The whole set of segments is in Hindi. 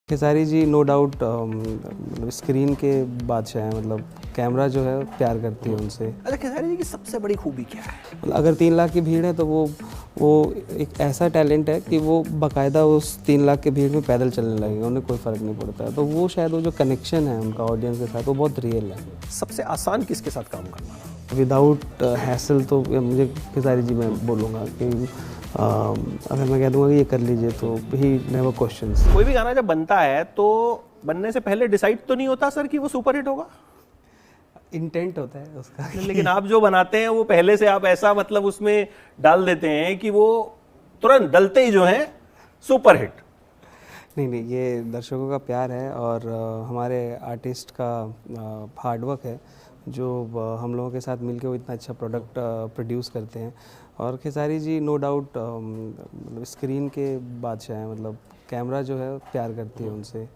खेसारी जी नो डाउट मतलब स्क्रीन के बादशाह हैं। मतलब कैमरा जो है प्यार करती है उनसे। अच्छा, खेसारी जी की सबसे बड़ी खूबी क्या है? मतलब अगर 3 लाख की भीड़ है तो वो एक ऐसा टैलेंट है कि वो बाकायदा उस 3 लाख के भीड़ में पैदल चलने लगेगा, उन्हें कोई फ़र्क नहीं पड़ता। तो वो शायद वो जो कनेक्शन है उनका ऑडियंस के साथ वो बहुत रियल है। सबसे आसान किसके साथ काम करना? विदाउट हैसल तो मुझे खेसारी जी मैं बोलूँगा कि अगर मैं कह दूँगा कि ये कर लीजिए तो ही नेवर क्वेश्चंस। कोई भी गाना जब बनता है तो बनने से पहले डिसाइड तो नहीं होता सर कि वो सुपरहिट होगा? इंटेंट होता है उसका। लेकिन आप जो बनाते हैं वो पहले से आप ऐसा मतलब उसमें डाल देते हैं कि वो तुरंत डलते ही जो है सुपरहिट। नहीं, ये दर्शकों का प्यार है और हमारे आर्टिस्ट का हार्डवर्क है जो हम लोगों के साथ मिलके वो इतना अच्छा प्रोडक्ट प्रोड्यूस करते हैं। और खेसारी जी नो डाउट मतलब स्क्रीन के बादशाह हैं। मतलब कैमरा जो है प्यार करती है उनसे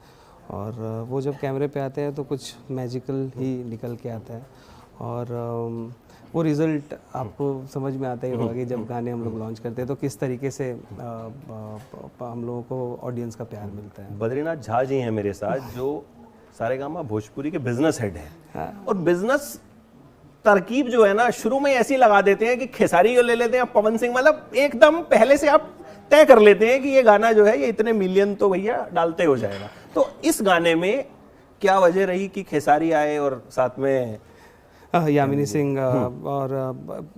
और वो जब कैमरे पे आते हैं तो कुछ मैजिकल ही निकल के आता है। और वो रिज़ल्ट आपको समझ में आता ही होगा कि जब गाने हम लोग लॉन्च करते हैं तो किस तरीके से हम लोगों को ऑडियंस का प्यार मिलता है। बद्रीनाथ झा जी हैं मेरे साथ जो सारेगामा भोजपुरी के बिजनेस हेड हैं। हाँ। और बिजनेस तरकीब जो है ना शुरू में ऐसी लगा देते हैं कि खेसारी को ले लेते हैं, पवन सिंह, मतलब एकदम पहले से आप तय कर लेते हैं कि ये गाना जो है ये इतने मिलियन तो भैया डालते हो जाएगा। तो इस गाने में क्या वजह रही कि खेसारी आए और साथ में यामिनी सिंह और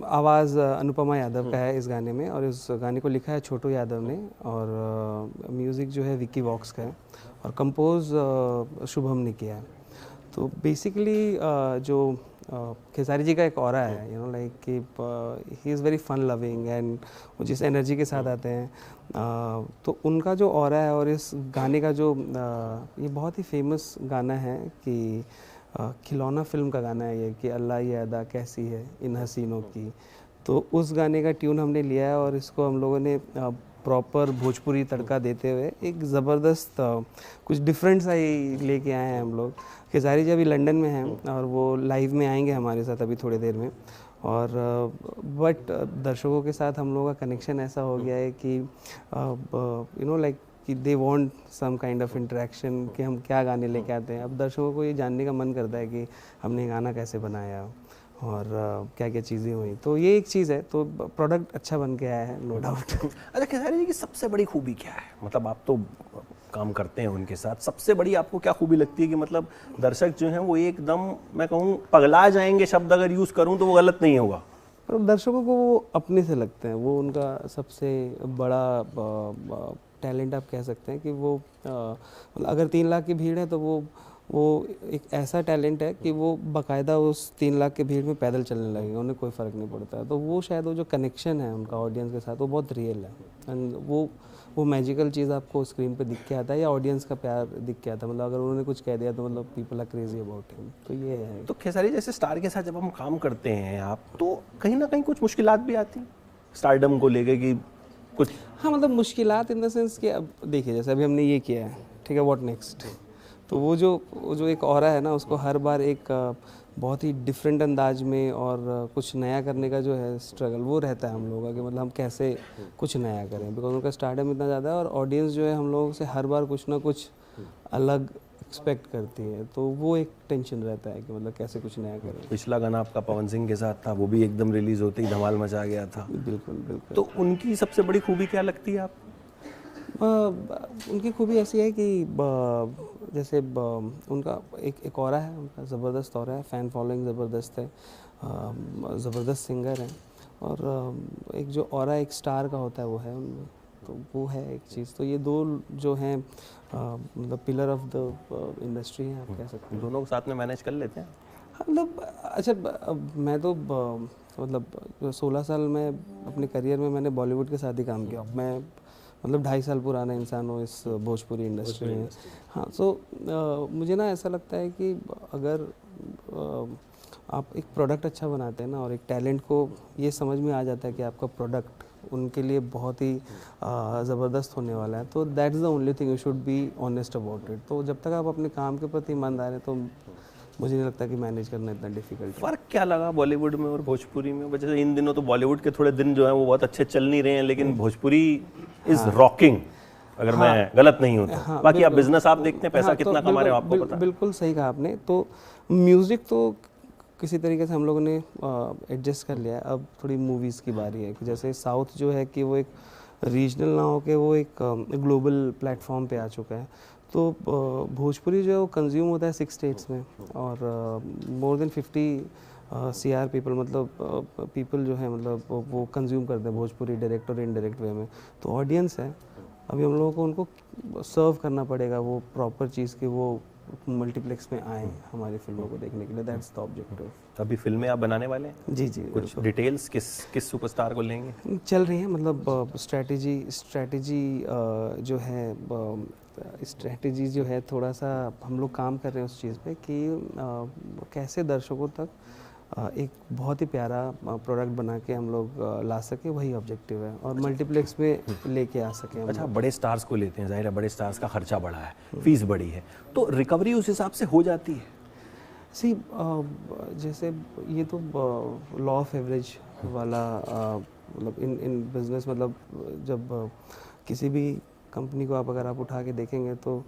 आवाज़ अनुपमा यादव का है इस गाने में। और इस गाने को लिखा है छोटू यादव ने और म्यूज़िक जो है विकी वॉक्स का है और कंपोज शुभम ने किया है। तो बेसिकली जो खेसारी जी का एक ऑरा है, यू नो लाइक कि he is very fun loving एंड वो जिस एनर्जी के साथ आते हैं तो उनका जो ऑरा है। और इस गाने का जो ये बहुत ही फेमस गाना है कि खिलौना फिल्म का गाना है ये कि अल्लाह ये अदा कैसी है इन हसीनों की। तो उस गाने का ट्यून हमने लिया है और इसको हम लोगों ने प्रॉपर भोजपुरी तड़का देते हुए एक ज़बरदस्त कुछ डिफरेंट सा ही लेके आए हैं हम लोग। खेसारी जी अभी लंदन में हैं और वो लाइव में आएंगे हमारे साथ अभी थोड़ी देर में। और बट दर्शकों के साथ हम लोगों का कनेक्शन ऐसा हो गया है कि यू नो लाइक कि they want some kind of interaction कि हम क्या गाने लेके आते हैं। अब दर्शकों को ये जानने का मन करता है कि हमने गाना कैसे बनाया और क्या क्या चीज़ें हुई। तो ये एक चीज़ है, तो प्रोडक्ट अच्छा बन के आया है नो डाउट। अच्छा, खेसारी जी की सबसे बड़ी खूबी क्या है? मतलब आप तो काम करते हैं उनके साथ, सबसे बड़ी आपको क्या खूबी लगती है कि मतलब दर्शक जो हैं वो एकदम, मैं कहूँ पगला जाएंगे, शब्द अगर यूज़ करूँ तो वो गलत नहीं होगा? पर दर्शकों को वो अपने से लगते हैं, वो उनका सबसे बड़ा टैलेंट आप कह सकते हैं कि वो मतलब अगर 3 लाख की भीड़ है तो वो एक ऐसा टैलेंट है कि वो बाकायदा उस 3 लाख के भीड़ में पैदल चलने लगेगा, उन्हें कोई फ़र्क नहीं पड़ता। तो वो शायद वो जो कनेक्शन है उनका ऑडियंस के साथ वो बहुत रियल है। एंड वो मैजिकल चीज़ आपको स्क्रीन पे दिख के आता है या ऑडियंस का प्यार दिख के आता है। मतलब अगर उन्होंने कुछ कह दिया तो मतलब people are crazy about him. तो ये है। तो खेसारी जैसे स्टार के साथ जब हम काम करते हैं आप, तो कहीं ना कहीं कुछ मुश्किलात भी आती हैं स्टारडम को लेके कि कुछ? हाँ, मतलब मुश्किलात इन द सेंस कि अब देखिए जैसे अभी हमने ये किया है, ठीक है, व्हाट नेक्स्ट। तो वो जो एक ऑरा है ना उसको हर बार एक बहुत ही डिफरेंट अंदाज में और कुछ नया करने का जो है स्ट्रगल वो रहता है हम लोगों का कि मतलब हम कैसे कुछ नया करें। बिकॉज उनका स्टारडम इतना ज़्यादा है और ऑडियंस जो है हम लोगों से हर बार कुछ ना कुछ अलग एक्सपेक्ट करती है। तो वो एक टेंशन रहता है कि मतलब कैसे कुछ नया करें। पिछला गाना आपका पवन सिंह के साथ था, वो भी एकदम रिलीज होते ही धमाल मचा गया था। बिल्कुल बिल्कुल। तो उनकी सबसे बड़ी खूबी क्या लगती है आपको? उनकी खूबी ऐसी है कि जैसे उनका एक ऑरा है, उनका ज़बरदस्त ऑरा है, फ़ैन फॉलोइंग ज़बरदस्त है, ज़बरदस्त सिंगर हैं और एक जो ऑरा एक स्टार का होता है वो है उनमें। तो वो है एक चीज़। तो ये दो जो हैं मतलब पिलर ऑफ द इंडस्ट्री हैं आप कह सकते हैं। दोनों को साथ में मैनेज कर लेते हैं? हाँ, मतलब अच्छा मैं तो मतलब 16 साल में अपने करियर में मैंने बॉलीवुड के साथ ही काम किया। मैं मतलब 2.5 साल पुराना इंसान हूँ इस भोजपुरी इंडस्ट्री में। हाँ, सो मुझे ना ऐसा लगता है कि अगर आप एक प्रोडक्ट अच्छा बनाते हैं ना और एक टैलेंट को ये समझ में आ जाता है कि आपका प्रोडक्ट उनके लिए बहुत ही ज़बरदस्त होने वाला है, तो that is the only thing, you should be honest about it. तो जब तक आप अपने काम के प्रति ईमानदार हैं तो मुझे नहीं लगता कि मैनेज करना इतना डिफिकल्ट है। फ़र्क क्या लगा बॉलीवुड में और भोजपुरी में? जैसे इन दिनों तो बॉलीवुड के थोड़े दिन जो हैं वो बहुत अच्छे चल नहीं रहे हैं, लेकिन भोजपुरी इज़ रॉकिंग। अगर मैं गलत नहीं हूं तो। हाँ, बाकी आप बिल्कुल। बिजनेस आप देखते हैं, पैसा हाँ, कितना तो कमा रहे हो आपको पता है। बिल्कुल सही कहा आपने। तो म्यूज़िक तो किसी तरीके से हम लोगों ने एडजस्ट कर लिया है। अब थोड़ी मूवीज़ की बारी है कि जैसे साउथ जो है कि वो एक रीजनल ना होके वो एक ग्लोबल प्लेटफॉर्म पे आ चुका है। तो भोजपुरी जो है वो कंज्यूम होता है 6 स्टेट्स में, और मोर देन 50 CR पीपल, मतलब पीपल जो है मतलब वो कंज्यूम करते हैं भोजपुरी डायरेक्ट और इनडायरेक्ट वे में। तो ऑडियंस है, अभी हम लोगों को उनको सर्व करना पड़ेगा वो प्रॉपर चीज़ की, वो मल्टीप्लेक्स में आए हमारी फिल्मों को देखने के लिए। That's the objective. अभी फिल्में आप बनाने वाले हैं? जी जी, कुछ डिटेल्स किस किस सुपरस्टार को लेंगे? चल रही है, मतलब स्ट्रैटेजी जो है स्ट्रैटेजी जो है थोड़ा सा हम लोग काम कर रहे हैं उस चीज़ पे कि कैसे दर्शकों तक एक बहुत ही प्यारा प्रोडक्ट बना के हम लोग ला सके, वही ऑब्जेक्टिव है, और मल्टीप्लेक्स में लेके आ सके हम अच्छा, लोग। बड़े स्टार्स को लेते हैं, जाहिर है बड़े स्टार्स का खर्चा बढ़ा है, फीस बढ़ी है, तो रिकवरी उस हिसाब से हो जाती है? सी जैसे ये तो लॉ ऑफ एवरेज वाला मतलब इन बिजनेस, मतलब जब किसी भी कंपनी को अगर आप उठा के देखेंगे तो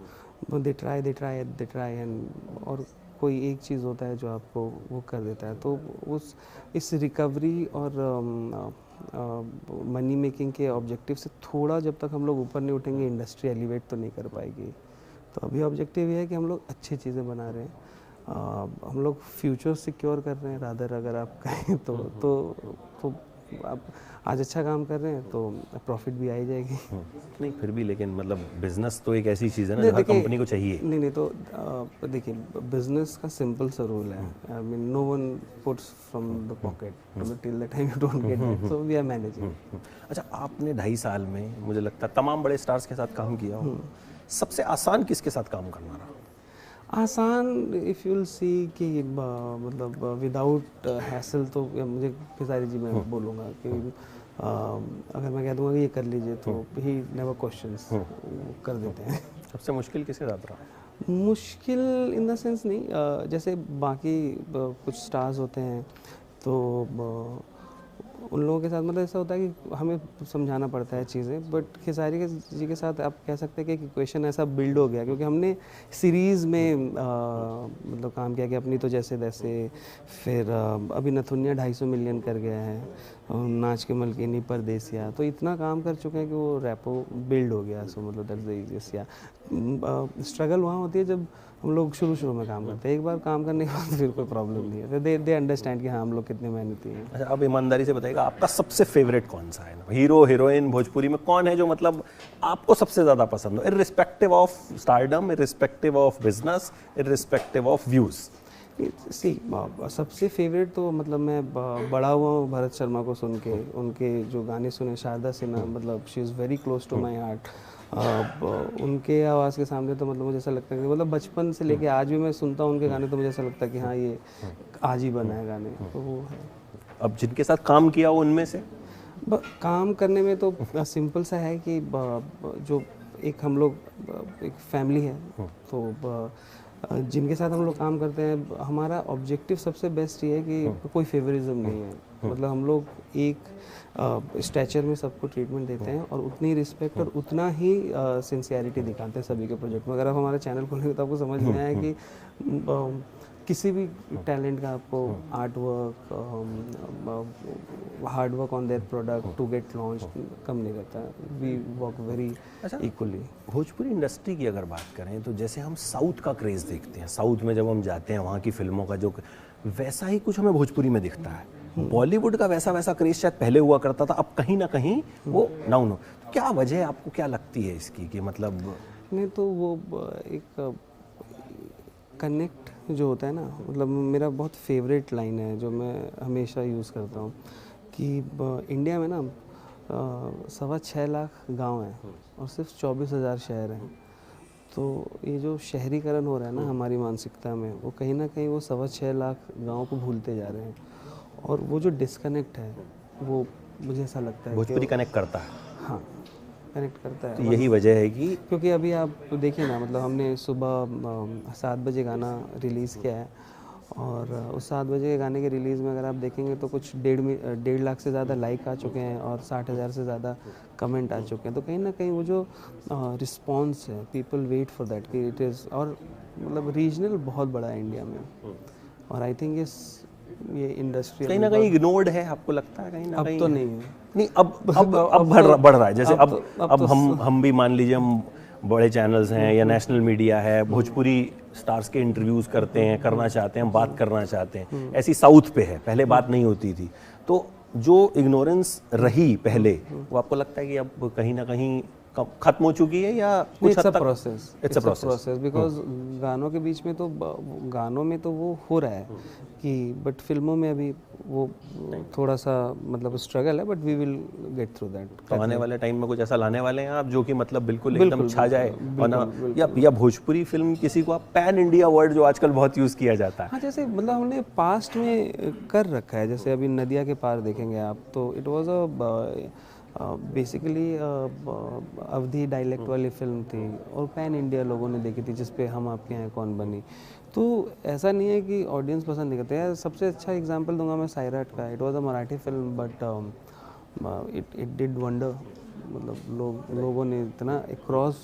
दे ट्राई एंड, और कोई एक चीज़ होता है जो आपको वो कर देता है। तो इस रिकवरी और मनी मेकिंग के ऑब्जेक्टिव से थोड़ा जब तक हम लोग ऊपर नहीं उठेंगे, इंडस्ट्री एलिवेट तो नहीं कर पाएगी। तो अभी ऑब्जेक्टिव ये है कि हम लोग अच्छी चीज़ें बना रहे हैं, हम लोग फ्यूचर सिक्योर कर रहे हैं रादर, अगर आप कहें तो आप आज अच्छा काम कर रहे हैं तो प्रॉफिट भी आ ही जाएगी। नहीं फिर भी, लेकिन मतलब बिजनेस तो एक ऐसी चीज़ है ना जो हर कंपनी को चाहिए। नहीं तो देखिए, बिजनेस का सिंपल सा रूल है, I mean no one puts from the pocket till the time you don't get it, so we are managing. अच्छा, आपने 2.5 साल में मुझे लगता है तमाम बड़े स्टार्स के साथ काम किया हो, सबसे आसान किसके साथ काम करना रहा? आसान, इफ़ यू विल सी कि मतलब विदाउट हैसल, तो मुझे खेसारी जी मैं बोलूँगा कि अगर मैं कह दूँगा कि ये कर लीजिए तो ही नेवर क्वेश्चंस कर देते हैं। सबसे मुश्किल किसके साथ रहा? मुश्किल इन द सेंस नहीं, जैसे बाकी कुछ स्टार्स होते हैं तो उन लोगों के साथ मतलब ऐसा होता है कि हमें समझाना पड़ता है चीज़ें, बट खेसारी जी के साथ आप कह सकते हैं कि इक्वेशन ऐसा बिल्ड हो गया क्योंकि हमने सीरीज़ में मतलब काम किया कि अपनी तो जैसे तैसे, फिर अभी नथुनिया 250 मिलियन कर गया है, नाच के मलकिनी, परदेसिया, तो इतना काम कर चुके हैं कि वो रैपो बिल्ड हो गया। सो मतलब दैट्स द इजीएस्ट। या स्ट्रगल वहाँ होती है जब हम लोग शुरू में काम करते हैं, एक बार काम करने के बाद फिर कोई प्रॉब्लम नहीं है, फिर दे अंडरस्टैंड कि हाँ हम लोग कितने मेहनती हैं। अच्छा, अब ईमानदारी से बताइएगा, आपका सबसे फेवरेट कौन सा है? हीरो हीरोइन भोजपुरी में कौन है जो मतलब आपको सबसे ज़्यादा पसंद हो, irrespective of stardom, irrespective of business, irrespective of views? सी सबसे फेवरेट तो मतलब मैं बड़ा हुआ हूँ भरत शर्मा को सुन के, उनके जो गाने सुने, शारदा सिन्हा, मतलब she is very close to my heart. उनके आवाज़ के सामने तो मतलब मुझे ऐसा लगता है कि मतलब बचपन से लेके आज भी मैं सुनता हूँ उनके गाने, तो मुझे ऐसा लगता है कि हाँ ये आज ही बना है गाने, तो वो है। अब जिनके साथ काम किया हो उनमें से? काम करने में तो सिंपल सा है कि जो एक हम लोग एक फैमिली है, तो जिनके साथ हम लोग काम करते हैं, हमारा ऑब्जेक्टिव सबसे बेस्ट ये है कि कोई फेवरिज्म नहीं है, मतलब हम लोग एक स्टैचर में सबको ट्रीटमेंट देते हैं और उतनी रिस्पेक्ट और उतना ही सिंसियरिटी दिखाते हैं सभी के प्रोजेक्ट में। अगर आप हमारा चैनल खोलेंगे तो आपको समझ में आया कि किसी भी टैलेंट का आपको art work, hard work on their product to get launch कम नहीं रहता है, we work very equally. Bhojpuri industry की अगर बात करें तो जैसे हम साउथ का क्रेज़ देखते हैं, साउथ में जब हम जाते हैं वहाँ की फिल्मों का जो वैसा ही कुछ हमें भोजपुरी में दिखता है। बॉलीवुड का वैसा क्रेज़ शायद पहले हुआ करता था, अब कहीं ना कहीं वो डाउन हो। क्या वजह है, आपको क्या लगती है इसकी कि मतलब? नहीं तो वो एक कनेक्ट जो होता है ना, मतलब मेरा बहुत फेवरेट लाइन है जो मैं हमेशा यूज़ करता हूँ कि इंडिया में ना 6.25 लाख गांव हैं और सिर्फ 24,000 शहर हैं। तो ये जो शहरीकरण हो रहा है ना हमारी मानसिकता में, वो कहीं ना कहीं वो 6.25 लाख गाँव को भूलते जा रहे हैं, और वो जो डिस्कनेक्ट है वो मुझे ऐसा लगता है भोजपुरी कनेक्ट करता है। हाँ, कनेक्ट करता है। तो यही वजह है कि क्योंकि अभी आप देखिए ना, मतलब हमने सुबह 7 बजे गाना रिलीज़ किया है और उस 7 बजे के गाने के रिलीज़ में अगर आप देखेंगे तो कुछ 1.5 लाख से ज़्यादा लाइक आ चुके हैं और 60,000 से ज़्यादा कमेंट आ चुके हैं। तो कहीं ना कहीं वो जो रिस्पॉन्स है, पीपल वेट फॉर दैट कि इट इज़, और मतलब रीजनल बहुत बड़ा है इंडिया में, और आई थिंक ये इंडस्ट्री कहीं ना कहीं इग्नोर्ड है, आपको लगता है कहीं ना कहीं? अब तो नहीं है, नहीं, अब बढ़ रहा है। जैसे अब हम भी मान लीजिए, हम बड़े चैनल्स हैं या नेशनल मीडिया है, भोजपुरी स्टार्स के इंटरव्यूज करते हैं, करना चाहते हैं, बात करना चाहते हैं, ऐसी साउथ पे है, पहले बात नहीं होती थी। तो जो इग्नोरेंस रही पहले, वो आपको लगता है कि अब कहीं ना कहीं खत्म हो चुकी है, या कुछ हद तक? इट्स अ प्रोसेस बिकॉज गानों के बीच में तो गानों में तो वो हो रहा है कि, बट फिल्मों में अभी वो थोड़ा सा मतलब स्ट्रगल है, but we will get through that. तो आने वाले टाइम में कुछ ऐसा लाने वाले हैं आप जो कि मतलब बिल्कुल एकदम छा जाए, या भोजपुरी फिल्म किसी को आप पैन इंडिया वर्ड जो आजकल बहुत यूज किया जाता है? हाँ, जैसे मतलब हमने पास्ट में कर रखा है, जैसे अभी नदिया के पार देखेंगे आप, तो it was a basically Awadhi dialect वाली फिल्म थी और पैन इंडिया लोगों ने देखी थी, जिस पे हम आपके यहाँ कौन बनी। तो ऐसा नहीं है कि ऑडियंस पसंद नहीं करते हैं। सबसे अच्छा एग्जांपल दूंगा मैं सैराट का। It was a Marathi film but it did wonder. मतलब लोगों ने इतना अक्रॉस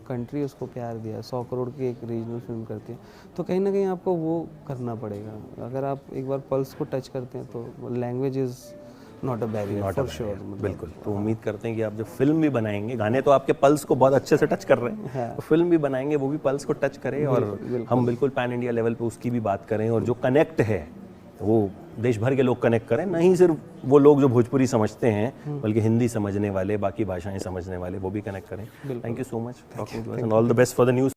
कंट्री उसको प्यार दिया। 100 करोड़ की एक रीजनल फिल्म करती है, तो कहीं ना कहीं आपको वो करना पड़ेगा। अगर आप एक बार पल्स को टच करते हैं तो language is not a barrier for sure. बिल्कुल। तो उम्मीद करते हैं कि आप जब फिल्म भी बनाएंगे, गाने तो आपके पल्स को बहुत अच्छे से टच कर रहे हैं, तो फिल्म भी बनाएंगे वो भी पल्स को टच करे, और हम बिल्कुल पैन इंडिया लेवल पे उसकी भी बात करें, और जो कनेक्ट है वो देश भर के लोग कनेक्ट करें, नहीं सिर्फ वो लोग जो भोजपुरी समझते हैं, बल्कि हिंदी समझने वाले, बाकी भाषाएं समझने वाले, वो भी कनेक्ट करें। Thank you so much, all the best for the new